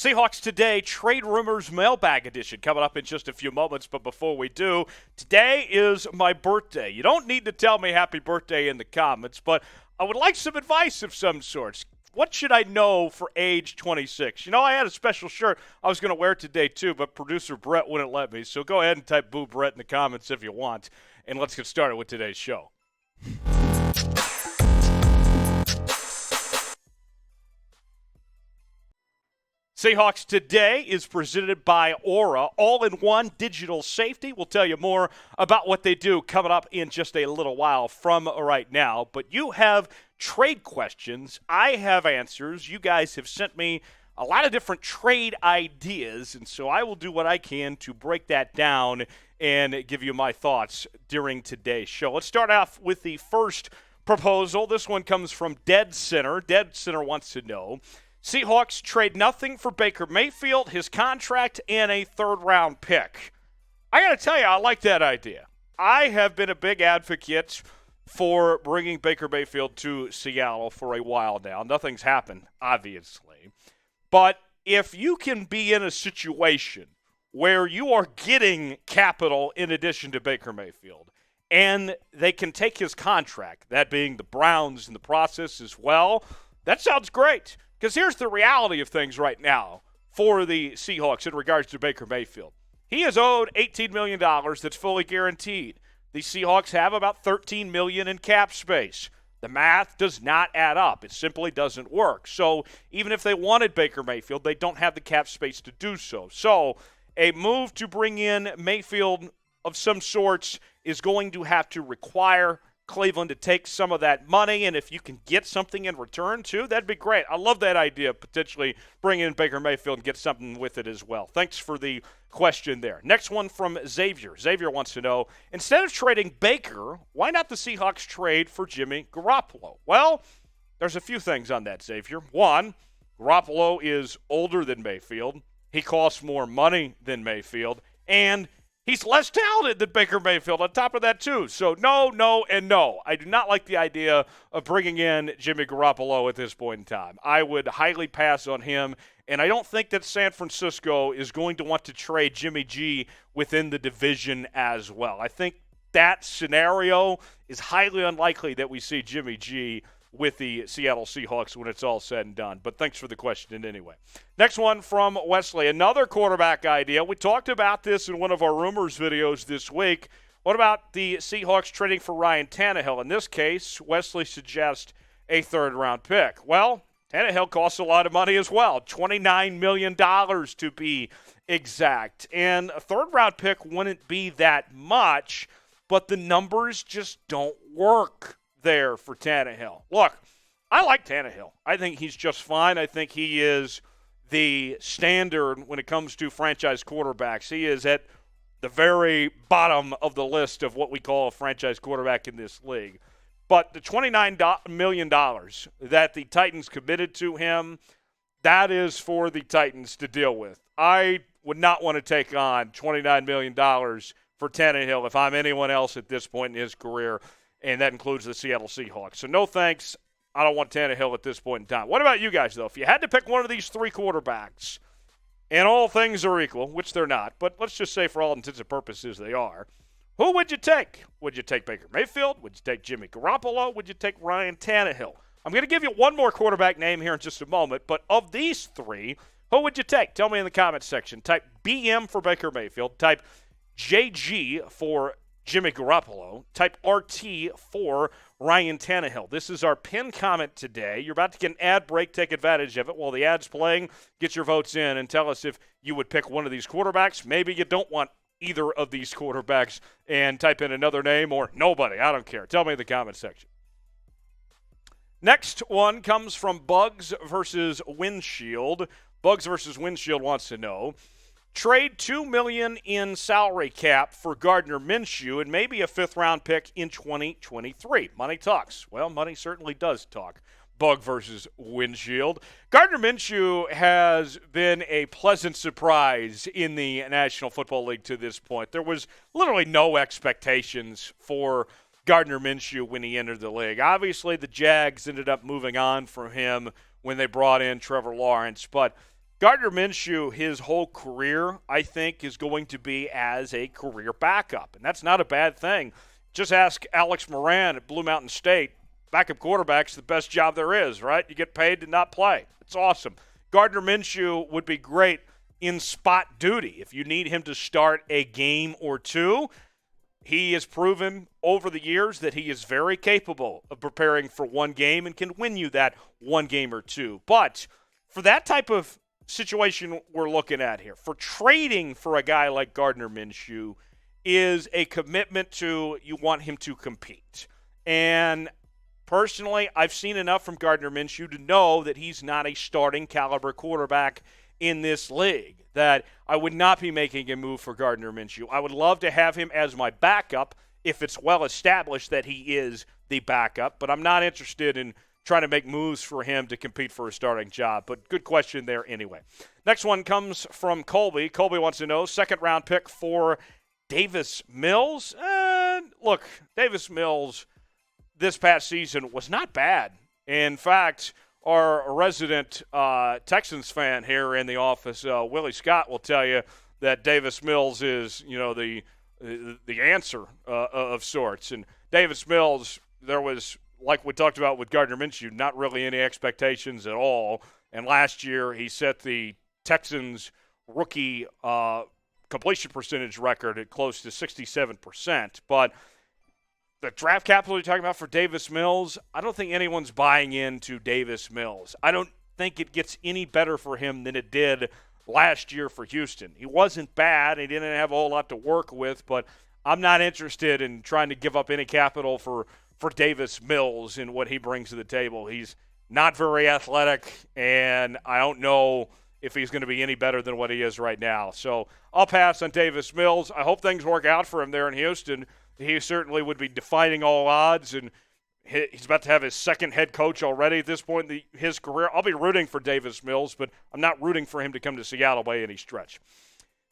Seahawks Today Trade Rumors Mailbag Edition coming up in just a few moments. But before we do, today is my birthday. You don't need to tell me happy birthday in the comments, but I would like some advice of some sorts. What should I know for age 26? You know, I had a special shirt I was going to wear today too, but producer Brett wouldn't let me. So go ahead and type Boo Brett in the comments if you want. And let's get started with today's show. Seahawks Today is presented by Aura, all-in-one digital safety. We'll tell you more about what they do coming up in just a little while from right now. But you have trade questions. I have answers. You guys have sent me a lot of different trade ideas, and so I will do what I can to break that down and give you my thoughts during today's show. Let's start off with the first proposal. This one comes from Dead Center. Dead Center wants to know, Seahawks trade nothing for Baker Mayfield, his contract, and a third-round pick. I got to tell you, I like that idea. I have been a big advocate for bringing Baker Mayfield to Seattle for a while now. Nothing's happened, obviously. But if you can be in a situation where you are getting capital in addition to Baker Mayfield, and they can take his contract, that being the Browns in the process as well, that sounds great. Because here's the reality of things right now for the Seahawks in regards to Baker Mayfield. He is owed $18 million that's fully guaranteed. The Seahawks have about $13 million in cap space. The math does not add up. It simply doesn't work. So even if they wanted Baker Mayfield, they don't have the cap space to do so. So a move to bring in Mayfield of some sorts is going to have to require Cleveland to take some of that money, and if you can get something in return too, that'd be great. I love that idea, potentially bring in Baker Mayfield and get something with it as well. Thanks for the question there. Next one from Xavier. Xavier wants to know, instead of trading Baker, why not the Seahawks trade for Jimmy Garoppolo? Well, there's a few things on that, Xavier. One, Garoppolo is older than Mayfield. He costs more money than Mayfield, and he's less talented than Baker Mayfield on top of that, too. So no, no, and no. I do not like the idea of bringing in Jimmy Garoppolo at this point in time. I would highly pass on him, and I don't think that San Francisco is going to want to trade Jimmy G within the division as well. I think that scenario is highly unlikely that we see Jimmy G with the Seattle Seahawks when it's all said and done. But thanks for the question anyway. Next one from Wesley. Another quarterback idea. We talked about this in one of our rumors videos this week. What about the Seahawks trading for Ryan Tannehill? In this case, Wesley suggests a third-round pick. Well, Tannehill costs a lot of money as well, $29 million to be exact. And a third-round pick wouldn't be that much, but the numbers just don't work there for Tannehill. Look, I like Tannehill. I think he's just fine. I think he is the standard when it comes to franchise quarterbacks. He is at the very bottom of the list of what we call a franchise quarterback in this league. But the $29 million that the Titans committed to him, that is for the Titans to deal with. I would not want to take on $29 million for Tannehill if I'm anyone else at this point in his career, and that includes the Seattle Seahawks. So no thanks. I don't want Tannehill at this point in time. What about you guys, though? If you had to pick one of these three quarterbacks, and all things are equal, which they're not, but let's just say for all intents and purposes they are, who would you take? Would you take Baker Mayfield? Would you take Jimmy Garoppolo? Would you take Ryan Tannehill? I'm going to give you one more quarterback name here in just a moment, but of these three, who would you take? Tell me in the comments section. Type BM for Baker Mayfield. Type JG for Jimmy Garoppolo. Type RT for Ryan Tannehill. This is our pinned comment today. You're about to get an ad break. Take advantage of it while the ad's playing. Get your votes in and tell us if you would pick one of these quarterbacks. Maybe you don't want either of these quarterbacks and type in another name or nobody. I don't care. Tell me in the comment section. Next one comes from Bugs versus Windshield. Bugs versus Windshield wants to know, trade $2 million in salary cap for Gardner Minshew and maybe a fifth-round pick in 2023. Money talks. Well, money certainly does talk. Bug versus Windshield. Gardner Minshew has been a pleasant surprise in the National Football League to this point. There was literally no expectations for Gardner Minshew when he entered the league. Obviously, the Jags ended up moving on from him when they brought in Trevor Lawrence, but Gardner Minshew, his whole career, I think, is going to be as a career backup, and that's not a bad thing. Just ask Alex Moran at Blue Mountain State. Backup quarterback's the best job there is, right? You get paid to not play. It's awesome. Gardner Minshew would be great in spot duty. If you need him to start a game or two, he has proven over the years that he is very capable of preparing for one game and can win you that one game or two. But for that type of situation we're looking at here, for trading for a guy like Gardner Minshew is a commitment to you want him to compete. And personally, I've seen enough from Gardner Minshew to know that he's not a starting caliber quarterback in this league, that I would not be making a move for Gardner Minshew. I would love to have him as my backup if it's well established that he is the backup, but I'm not interested in trying to make moves for him to compete for a starting job. But good question there anyway. Next one comes from Colby. Colby wants to know, second-round pick for Davis Mills. Look, Davis Mills this past season was not bad. In fact, our resident Texans fan here in the office, Willie Scott, will tell you that Davis Mills is, the answer of sorts. And Davis Mills, there was, like we talked about with Gardner Minshew, not really any expectations at all. And last year he set the Texans rookie completion percentage record at close to 67%. But the draft capital you're talking about for Davis Mills, I don't think anyone's buying into Davis Mills. I don't think it gets any better for him than it did last year for Houston. He wasn't bad. He didn't have a whole lot to work with, but I'm not interested in trying to give up any capital for Davis Mills and what he brings to the table. He's not very athletic, and I don't know if he's going to be any better than what he is right now. So I'll pass on Davis Mills. I hope things work out for him there in Houston. He certainly would be defying all odds, and he's about to have his second head coach already at this point in his career. I'll be rooting for Davis Mills, but I'm not rooting for him to come to Seattle by any stretch.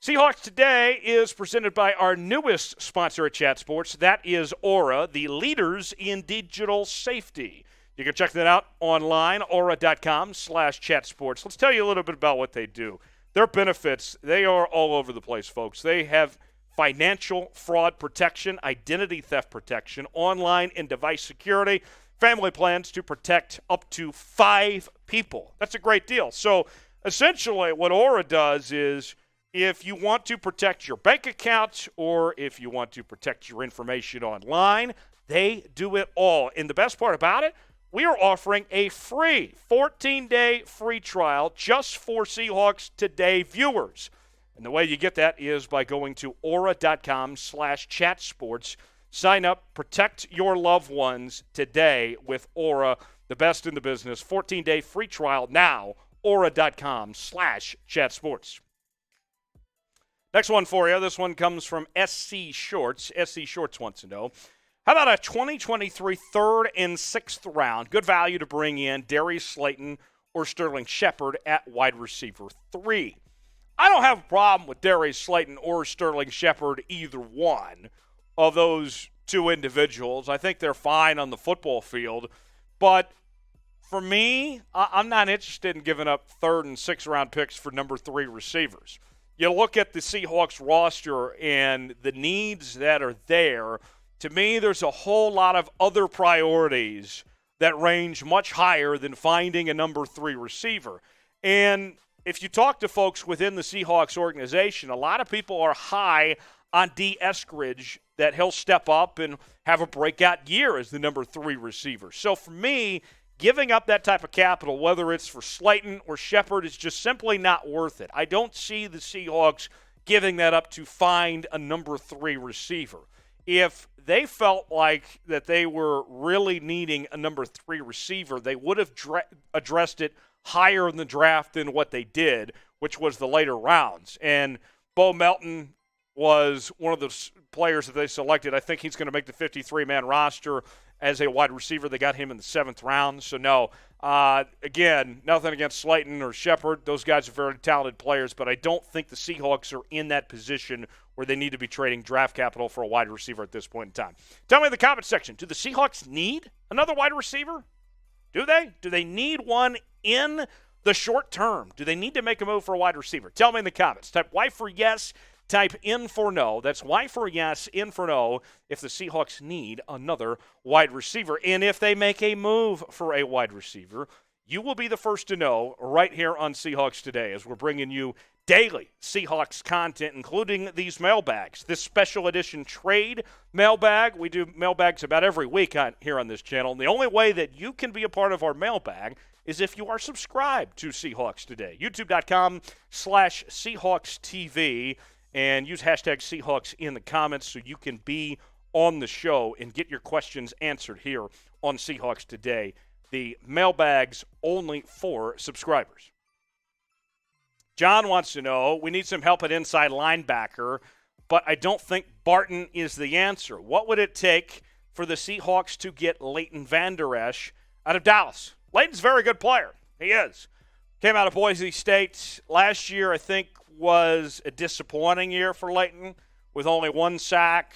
Seahawks Today is presented by our newest sponsor at Chat Sports. That is Aura, the leaders in digital safety. You can check that out online, aura.com/chatsports. Let's tell you a little bit about what they do. Their benefits, they are all over the place, folks. They have financial fraud protection, identity theft protection, online and device security, family plans to protect up to 5 people. That's a great deal. So essentially what Aura does is, if you want to protect your bank account or if you want to protect your information online, they do it all. And the best part about it, we are offering a free 14-day free trial just for Seahawks Today viewers. And the way you get that is by going to aura.com/chatsports. Sign up, protect your loved ones today with Aura, the best in the business. 14-day free trial now, aura.com/chatsports. Next one for you. This one comes from SC Shorts. SC Shorts wants to know, how about a 2023 third and sixth round? Good value to bring in Darius Slayton or Sterling Shepard at wide receiver 3. I don't have a problem with Darius Slayton or Sterling Shepard, either one of those two individuals. I think they're fine on the football field. But for me, I'm not interested in giving up third and sixth round picks for number 3 receivers. You look at the Seahawks roster and the needs that are there. To me, there's a whole lot of other priorities that range much higher than finding a number 3 receiver. And if you talk to folks within the Seahawks organization, a lot of people are high on D. Eskridge, that he'll step up and have a breakout year as the number 3 receiver. So for me, giving up that type of capital, whether it's for Slayton or Shepard, is just simply not worth it. I don't see the Seahawks giving that up to find a number 3 receiver. If they felt like that they were really needing a number 3 receiver, they would have addressed it higher in the draft than what they did, which was the later rounds. And Bo Melton was one of the players that they selected. I think he's going to make the 53-man roster as a wide receiver. They got him in the 7th round. So, no, again, nothing against Slayton or Shepard. Those guys are very talented players, but I don't think the Seahawks are in that position where they need to be trading draft capital for a wide receiver at this point in time. Tell me in the comment section, do the Seahawks need another wide receiver? Do they? Do they need one in The short term, do they need to make a move for a wide receiver? Tell me in the comments. Type Y for yes, type in for no. That's Y for yes, in for no, if the Seahawks need another wide receiver. And if they make a move for a wide receiver, you will be the first to know right here on Seahawks Today as we're bringing you daily Seahawks content, including these mailbags. This special edition trade mailbag, we do mailbags about every week here on this channel. And the only way that you can be a part of our mailbag is if you are subscribed to Seahawks Today. YouTube.com/Seahawks TV, and use hashtag Seahawks in the comments so you can be on the show and get your questions answered here on Seahawks Today. The mailbags only for subscribers. John wants to know, we need some help at inside linebacker, but I don't think Barton is the answer. What would it take for the Seahawks to get Leighton Vander Esch out of Dallas? Leighton's a very good player. He is. Came out of Boise State. Last year, I think, was a disappointing year for Leighton with only 1 sack,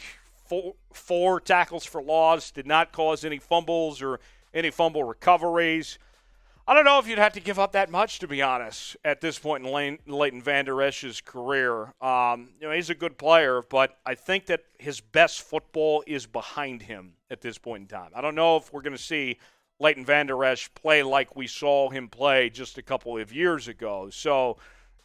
four tackles for loss, did not cause any fumbles or any fumble recoveries. I don't know if you'd have to give up that much, to be honest, at this point in Leighton Vander Esch's career. He's a good player, but I think that his best football is behind him at this point in time. I don't know if we're going to see Leighton Vander Esch play like we saw him play just a couple of years ago. So,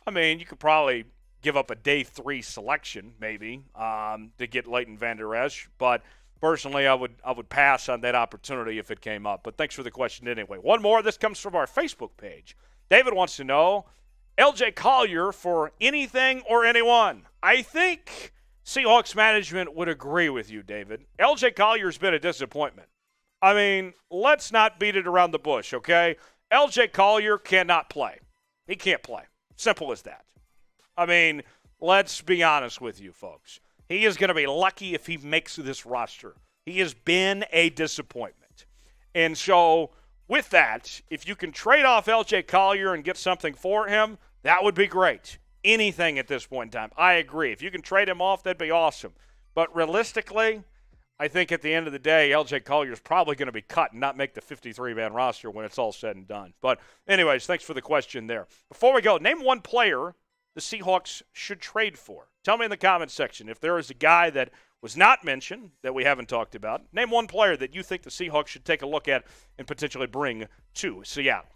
you could probably give up a day 3 selection, maybe, to get Leighton Vander Esch, but personally, I would pass on that opportunity if it came up. But thanks for the question anyway. One more. This comes from our Facebook page. David wants to know, LJ Collier for anything or anyone. I think Seahawks management would agree with you, David. LJ Collier's been a disappointment. Let's not beat it around the bush, okay? LJ Collier cannot play. He can't play. Simple as that. Let's be honest with you, folks. He is going to be lucky if he makes this roster. He has been a disappointment. And so, with that, if you can trade off LJ Collier and get something for him, that would be great. Anything at this point in time. I agree. If you can trade him off, that'd be awesome. But realistically, I think at the end of the day, LJ Collier is probably going to be cut and not make the 53-man roster when it's all said and done. But anyways, thanks for the question there. Before we go, name one player the Seahawks should trade for. Tell me in the comments section if there is a guy that was not mentioned that we haven't talked about. Name one player that you think the Seahawks should take a look at and potentially bring to Seattle.